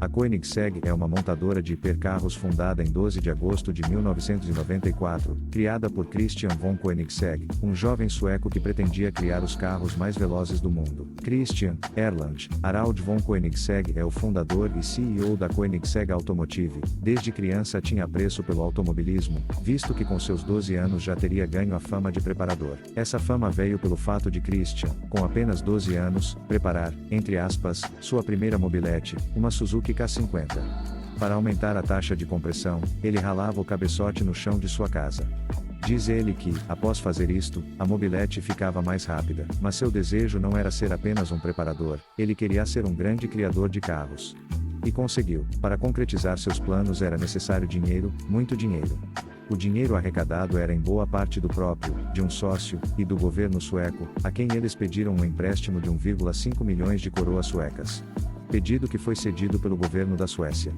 A Koenigsegg é uma montadora de hipercarros fundada em 12 de agosto de 1994, criada por Christian von Koenigsegg, um jovem sueco que pretendia criar os carros mais velozes do mundo. Christian Erland Harald von Koenigsegg é o fundador e CEO da Koenigsegg Automotive. Desde criança tinha apreço pelo automobilismo, visto que com seus 12 anos já teria ganho a fama de preparador. Essa fama veio pelo fato de Christian, com apenas 12 anos, preparar, entre aspas, sua primeira mobilete, uma Suzuki K50. Para aumentar a taxa de compressão, ele ralava o cabeçote no chão de sua casa. Diz ele que, após fazer isto, a mobilete ficava mais rápida. Mas seu desejo não era ser apenas um preparador, ele queria ser um grande criador de carros. E conseguiu. Para concretizar seus planos era necessário dinheiro, muito dinheiro. O dinheiro arrecadado era em boa parte do próprio, de um sócio, e do governo sueco, a quem eles pediram um empréstimo de 1,5 milhões de coroas suecas. Pedido que foi cedido pelo governo da Suécia.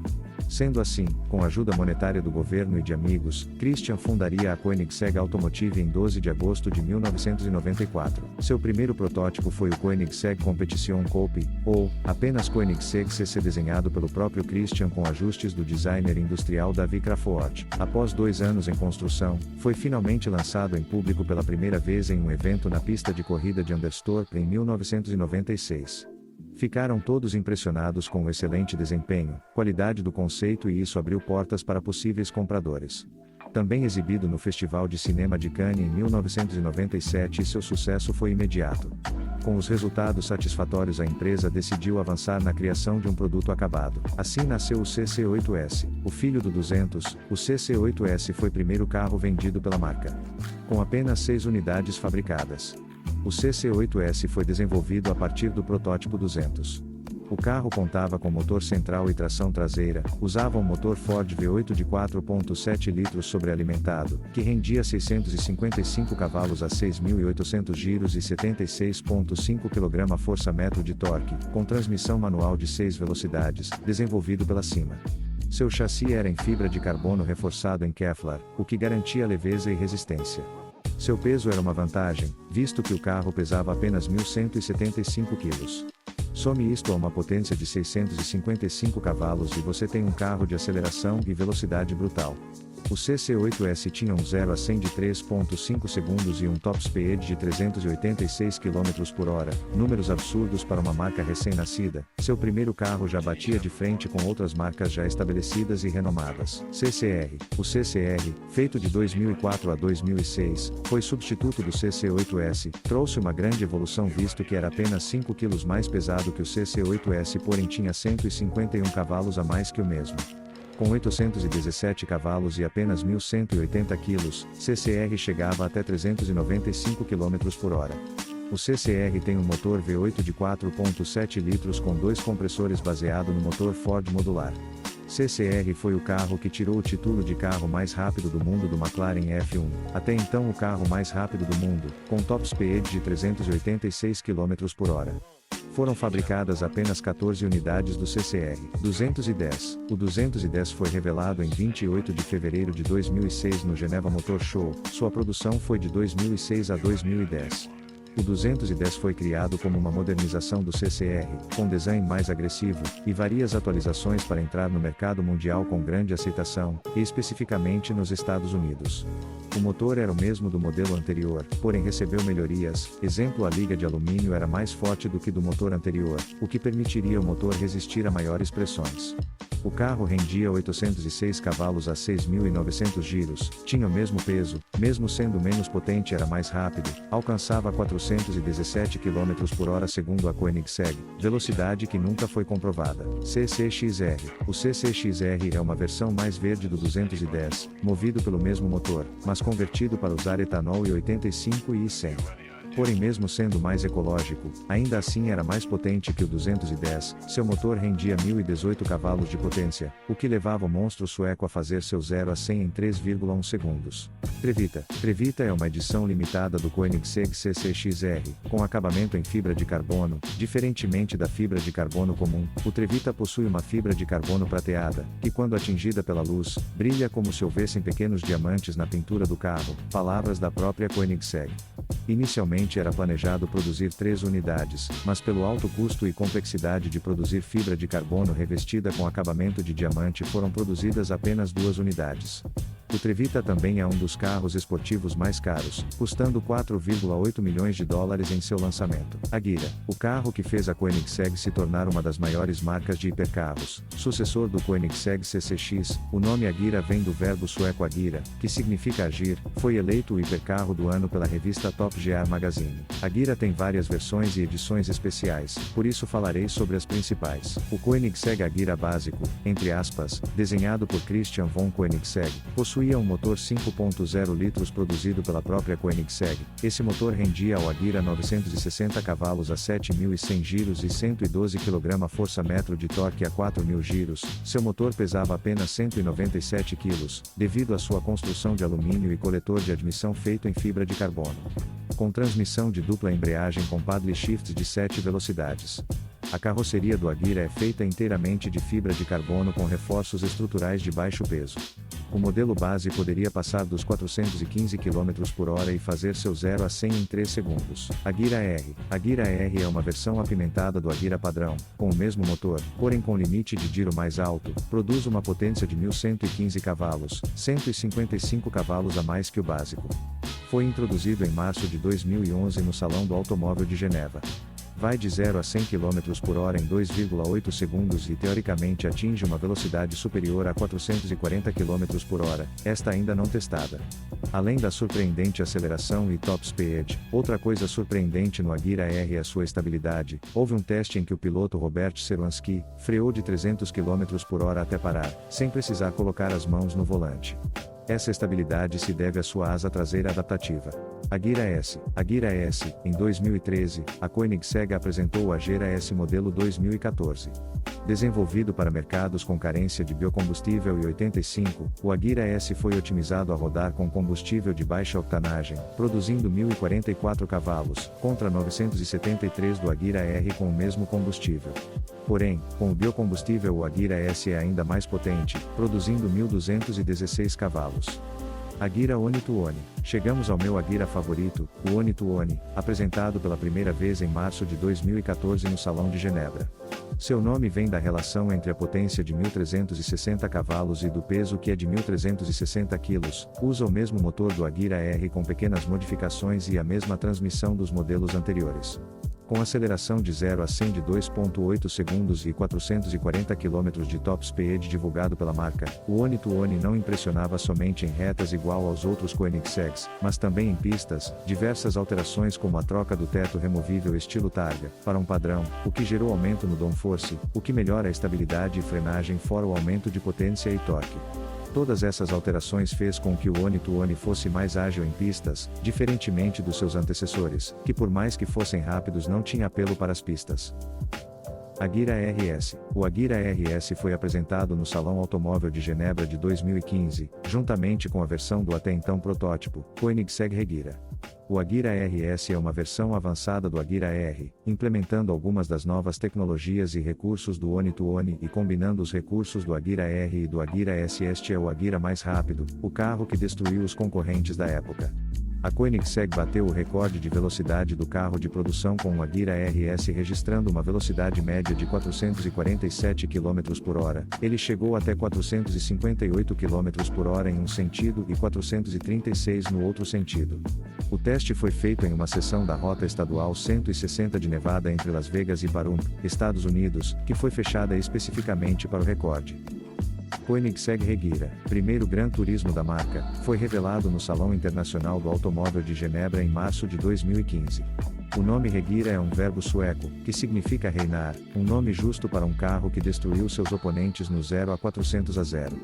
Sendo assim, com a ajuda monetária do governo e de amigos, Christian fundaria a Koenigsegg Automotive em 12 de agosto de 1994. Seu primeiro protótipo foi o Koenigsegg Competition Coupe, ou, apenas Koenigsegg CC, desenhado pelo próprio Christian com ajustes do designer industrial Davi Crafoord. Após 2 anos em construção, foi finalmente lançado em público pela primeira vez em um evento na pista de corrida de Anderstorp em 1996. Ficaram todos impressionados com o excelente desempenho, qualidade do conceito, e isso abriu portas para possíveis compradores. Também exibido no Festival de Cinema de Cannes em 1997, e seu sucesso foi imediato. Com os resultados satisfatórios, a empresa decidiu avançar na criação de um produto acabado. Assim nasceu o CC8S, o filho do 200. O CC8S foi o primeiro carro vendido pela marca, com apenas 6 unidades fabricadas. O CC8S foi desenvolvido a partir do protótipo 200. O carro contava com motor central e tração traseira, usava um motor Ford V8 de 4,7 litros sobrealimentado, que rendia 655 cavalos a 6.800 giros e 76,5 kgfm de torque, com transmissão manual de 6 velocidades, desenvolvido pela Cima. Seu chassi era em fibra de carbono reforçado em Kevlar, o que garantia leveza e resistência. Seu peso era uma vantagem, visto que o carro pesava apenas 1.175 kg. Some isto a uma potência de 655 cavalos e você tem um carro de aceleração e velocidade brutal. O CC8S tinha um 0 a 100 de 3,5 segundos e um top speed de 386 km por hora, números absurdos para uma marca recém-nascida. Seu primeiro carro já batia de frente com outras marcas já estabelecidas e renomadas. CCR. O CCR, feito de 2004 a 2006, foi substituto do CC8S, trouxe uma grande evolução visto que era apenas 5 kg mais pesado que o CC8S, porém tinha 151 cavalos a mais que o mesmo. Com 817 cavalos e apenas 1.180 kg, CCR chegava até 395 km por hora. O CCR tem um motor V8 de 4,7 litros com 2 compressores baseado no motor Ford modular. CCR foi o carro que tirou o título de carro mais rápido do mundo do McLaren F1, até então o carro mais rápido do mundo, com top speed de 386 km por hora. Foram fabricadas apenas 14 unidades do CCR 210. O 210 foi revelado em 28 de fevereiro de 2006 no Geneva Motor Show. Sua produção foi de 2006 a 2010. O 210 foi criado como uma modernização do CCR, com design mais agressivo, e várias atualizações para entrar no mercado mundial com grande aceitação, e especificamente nos Estados Unidos. O motor era o mesmo do modelo anterior, porém recebeu melhorias, exemplo, a liga de alumínio era mais forte do que do motor anterior, o que permitiria o motor resistir a maiores pressões. O carro rendia 806 cavalos a 6.900 giros, tinha o mesmo peso, mesmo sendo menos potente era mais rápido, alcançava 417 km por hora segundo a Koenigsegg, velocidade que nunca foi comprovada. CCXR. O CCXR é uma versão mais verde do 210, movido pelo mesmo motor, mas convertido para usar etanol e 85 e 100. Porém, mesmo sendo mais ecológico, ainda assim era mais potente que o 210, seu motor rendia 1.018 cavalos de potência, o que levava o monstro sueco a fazer seu 0 a 100 em 3,1 segundos. Trevita. Trevita é uma edição limitada do Koenigsegg CCXR, com acabamento em fibra de carbono. Diferentemente da fibra de carbono comum, o Trevita possui uma fibra de carbono prateada, que quando atingida pela luz, brilha como se houvessem pequenos diamantes na pintura do carro, palavras da própria Koenigsegg. Inicialmente Inicialmente era planejado produzir 3 unidades, mas pelo alto custo e complexidade de produzir fibra de carbono revestida com acabamento de diamante foram produzidas apenas 2 unidades. O Trevita também é um dos carros esportivos mais caros, custando 4,8 milhões de dólares em seu lançamento. Agera, o carro que fez a Koenigsegg se tornar uma das maiores marcas de hipercarros, sucessor do Koenigsegg CCX, o nome Agera vem do verbo sueco agira, que significa agir, foi eleito o hipercarro do ano pela revista Top Gear Magazine. Agera tem várias versões e edições especiais, por isso falarei sobre as principais. O Koenigsegg Agera básico, entre aspas, desenhado por Christian von Koenigsegg, possuía um motor 5.0 litros produzido pela própria Koenigsegg. Esse motor rendia ao Agera 960 cavalos a 7.100 giros e 112 kgfm de torque a 4.000 giros. Seu motor pesava apenas 197 kg, devido à sua construção de alumínio e coletor de admissão feito em fibra de carbono. Com transmissão de dupla embreagem com paddle shift de 7 velocidades. A carroceria do Agera é feita inteiramente de fibra de carbono com reforços estruturais de baixo peso. O modelo base poderia passar dos 415 km por hora e fazer seu 0 a 100 em 3 segundos. Agera R. Agera R é uma versão apimentada do Agera padrão, com o mesmo motor, porém com limite de giro mais alto, produz uma potência de 1.115 cavalos, 155 cavalos a mais que o básico. Foi introduzido em março de 2011 no Salão do Automóvel de Geneva. Vai de 0 a 100 km por hora em 2,8 segundos e teoricamente atinge uma velocidade superior a 440 km por hora, esta ainda não testada. Além da surpreendente aceleração e top speed, outra coisa surpreendente no Agera R é a sua estabilidade. Houve um teste em que o piloto Robert Serwanski freou de 300 km por hora até parar, sem precisar colocar as mãos no volante. Essa estabilidade se deve à sua asa traseira adaptativa. Agera S. Agera S. Em 2013, a Koenigsegg apresentou o Agera S modelo 2014. Desenvolvido para mercados com carência de biocombustível e 85, o Agera S foi otimizado a rodar com combustível de baixa octanagem, produzindo 1.044 cavalos, contra 973 do Agera R com o mesmo combustível. Porém, com o biocombustível o Agera S é ainda mais potente, produzindo 1.216 cavalos. Agera Oni to Oni. Chegamos ao meu Agera favorito, o Oni to Oni, apresentado pela primeira vez em março de 2014 no Salão de Genebra. Seu nome vem da relação entre a potência de 1.360 cavalos e do peso que é de 1.360 kg, usa o mesmo motor do Agera R com pequenas modificações e a mesma transmissão dos modelos anteriores. Com aceleração de 0 a 100 de 2,8 segundos e 440 km de top speed divulgado pela marca, o Oni to Oni não impressionava somente em retas igual aos outros Koenigsegs, mas também em pistas, diversas alterações como a troca do teto removível estilo Targa, para um padrão, o que gerou aumento no downforce, o que melhora a estabilidade e frenagem fora o aumento de potência e torque. Todas essas alterações fez com que o Oni to Oni fosse mais ágil em pistas, diferentemente dos seus antecessores, que por mais que fossem rápidos não tinha apelo para as pistas. Agera RS. O Agera RS foi apresentado no Salão Automóvel de Genebra de 2015, juntamente com a versão do até então protótipo, Koenigsegg Regera. O Agera RS é uma versão avançada do Agera R, implementando algumas das novas tecnologias e recursos do Oni to Oni e combinando os recursos do Agera R e do Agera S. Este é o Agera mais rápido, o carro que destruiu os concorrentes da época. A Koenigsegg bateu o recorde de velocidade do carro de produção com o Agera RS registrando uma velocidade média de 447 km por hora, ele chegou até 458 km por hora em um sentido e 436 no outro sentido. O teste foi feito em uma seção da Rota Estadual 160 de Nevada entre Las Vegas e Pahrump, Estados Unidos, que foi fechada especificamente para o recorde. Koenigsegg Regera, primeiro Gran Turismo da marca, foi revelado no Salão Internacional do Automóvel de Genebra em março de 2015. O nome Regera é um verbo sueco, que significa reinar, um nome justo para um carro que destruiu seus oponentes no 0 a 400 a 0.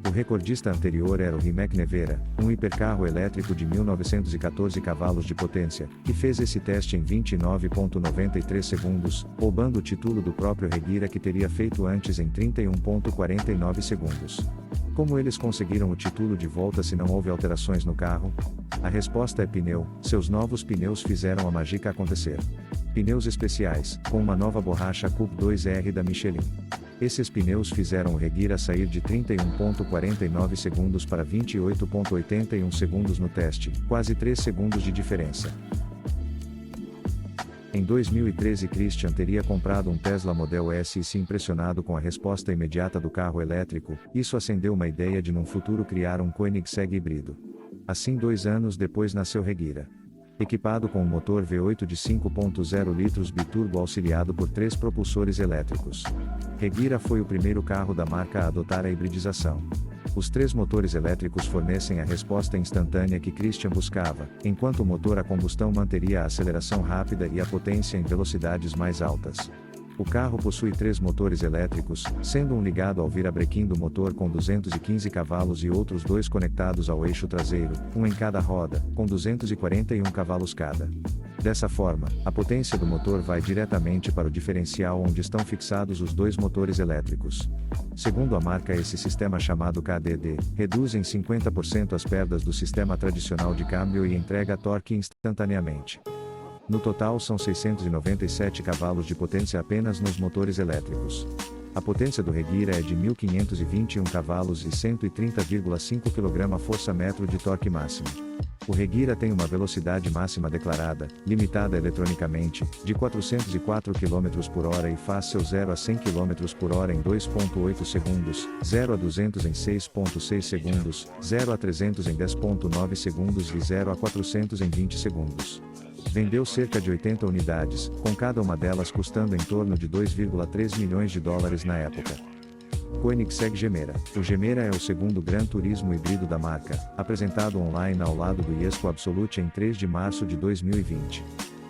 O recordista anterior era o Rimac Nevera, um hipercarro elétrico de 1914 cavalos de potência, que fez esse teste em 29,93 segundos, roubando o título do próprio Regera que teria feito antes em 31,49 segundos. Como eles conseguiram o título de volta se não houve alterações no carro? A resposta é pneu, seus novos pneus fizeram a mágica acontecer. Pneus especiais, com uma nova borracha Cup 2R da Michelin. Esses pneus fizeram o Regera sair de 31,49 segundos para 28,81 segundos no teste, quase 3 segundos de diferença. Em 2013, Christian teria comprado um Tesla Model S e se impressionado com a resposta imediata do carro elétrico. Isso acendeu uma ideia de num futuro criar um Koenigsegg híbrido. Assim, 2 anos depois nasceu Regira. Equipado com um motor V8 de 5.0 litros biturbo auxiliado por 3 propulsores elétricos. Regira foi o primeiro carro da marca a adotar a hibridização. Os 3 motores elétricos fornecem a resposta instantânea que Christian buscava, enquanto o motor a combustão manteria a aceleração rápida e a potência em velocidades mais altas. O carro possui 3 motores elétricos, sendo um ligado ao virabrequim do motor com 215 cavalos e outros 2 conectados ao eixo traseiro, um em cada roda, com 241 cavalos cada. Dessa forma, a potência do motor vai diretamente para o diferencial onde estão fixados os 2 motores elétricos. Segundo a marca, esse sistema chamado KDD, reduz em 50% as perdas do sistema tradicional de câmbio e entrega torque instantaneamente. No total são 697 cavalos de potência apenas nos motores elétricos. A potência do Regira é de 1.521 cavalos e 130,5 kgfm de torque máximo. O Regira tem uma velocidade máxima declarada, limitada eletronicamente, de 404 km por hora e faz seu 0 a 100 km por hora em 2,8 segundos, 0 a 200 em 6,6 segundos, 0 a 300 em 10,9 segundos e 0 a 400 em 20 segundos. Vendeu cerca de 80 unidades, com cada uma delas custando em torno de 2,3 milhões de dólares na época. Koenigsegg Gemera. O Gemera é o segundo Gran Turismo híbrido da marca, apresentado online ao lado do Jesko Absolute em 3 de março de 2020.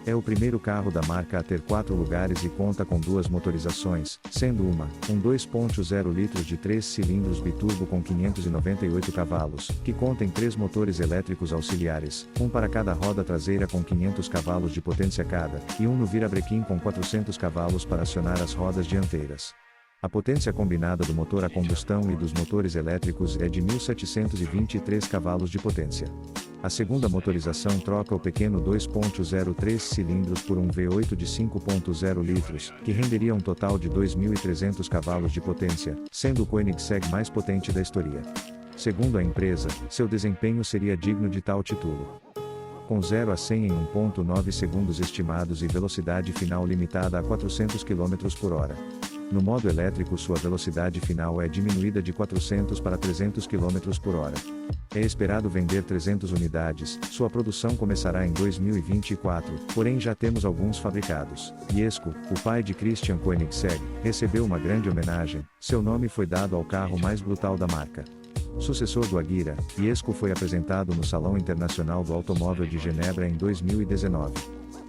É o primeiro carro da marca a ter 4 lugares e conta com 2 motorizações, sendo um 2.0 litros de 3 cilindros biturbo com 598 cavalos, que contém 3 motores elétricos auxiliares, um para cada roda traseira com 500 cavalos de potência cada, e um no virabrequim com 400 cavalos para acionar as rodas dianteiras. A potência combinada do motor a combustão e dos motores elétricos é de 1.723 cavalos de potência. A segunda motorização troca o pequeno 2.03 cilindros por um V8 de 5.0 litros, que renderia um total de 2.300 cavalos de potência, sendo o Koenigsegg mais potente da história. Segundo a empresa, seu desempenho seria digno de tal título. Com 0 a 100 em 1.9 segundos estimados e velocidade final limitada a 400 km por hora. No modo elétrico, sua velocidade final é diminuída de 400 para 300 km por hora. É esperado vender 300 unidades, sua produção começará em 2024, porém já temos alguns fabricados. Jesko, o pai de Christian Koenigsegg, recebeu uma grande homenagem, seu nome foi dado ao carro mais brutal da marca. Sucessor do Agera, Jesko foi apresentado no Salão Internacional do Automóvel de Genebra em 2019.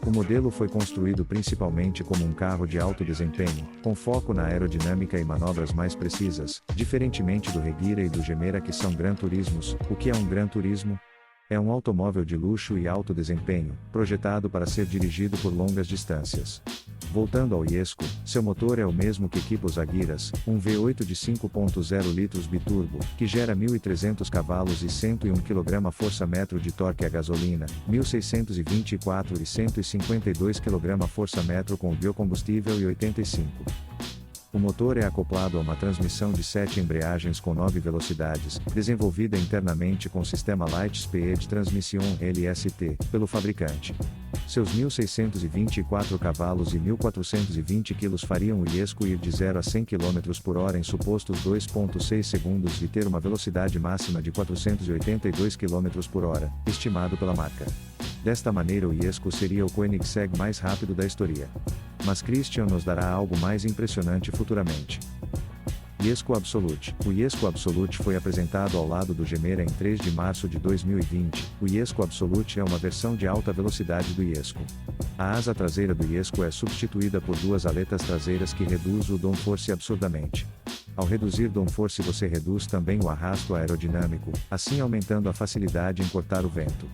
O modelo foi construído principalmente como um carro de alto desempenho, com foco na aerodinâmica e manobras mais precisas, diferentemente do Regira e do Gemera, que são Gran Turismos. O que é um Gran Turismo? É um automóvel de luxo e alto desempenho, projetado para ser dirigido por longas distâncias. Voltando ao Jesko, seu motor é o mesmo que equipa os Agiras, um V8 de 5.0 litros biturbo, que gera 1.300 cavalos e 101 kgfm de torque a gasolina, 1.624 e 152 kgfm com biocombustível e 85. O motor é acoplado a uma transmissão de 7 embreagens com 9 velocidades, desenvolvida internamente com sistema Lightspeed Transmission LST, pelo fabricante. Seus 1.624 cavalos e 1.420 kg fariam o Jesko ir de 0 a 100 km por hora em supostos 2,6 segundos e ter uma velocidade máxima de 482 km por hora, estimado pela marca. Desta maneira, o Jesko seria o Koenigsegg mais rápido da história. Mas Christian nos dará algo mais impressionante futuramente. Jesko Absolute. O Jesko Absolute foi apresentado ao lado do Gemera em 3 de março de 2020. O Jesko Absolute é uma versão de alta velocidade do Jesko. A asa traseira do Jesko é substituída por 2 aletas traseiras que reduz o downforce absurdamente. Ao reduzir downforce, você reduz também o arrasto aerodinâmico, assim aumentando a facilidade em cortar o vento.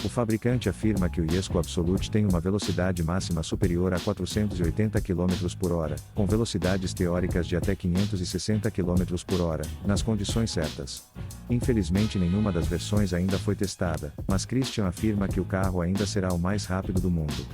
O fabricante afirma que o Jesko Absolute tem uma velocidade máxima superior a 480 km por hora, com velocidades teóricas de até 560 km por hora, nas condições certas. Infelizmente, nenhuma das versões ainda foi testada, mas Christian afirma que o carro ainda será o mais rápido do mundo.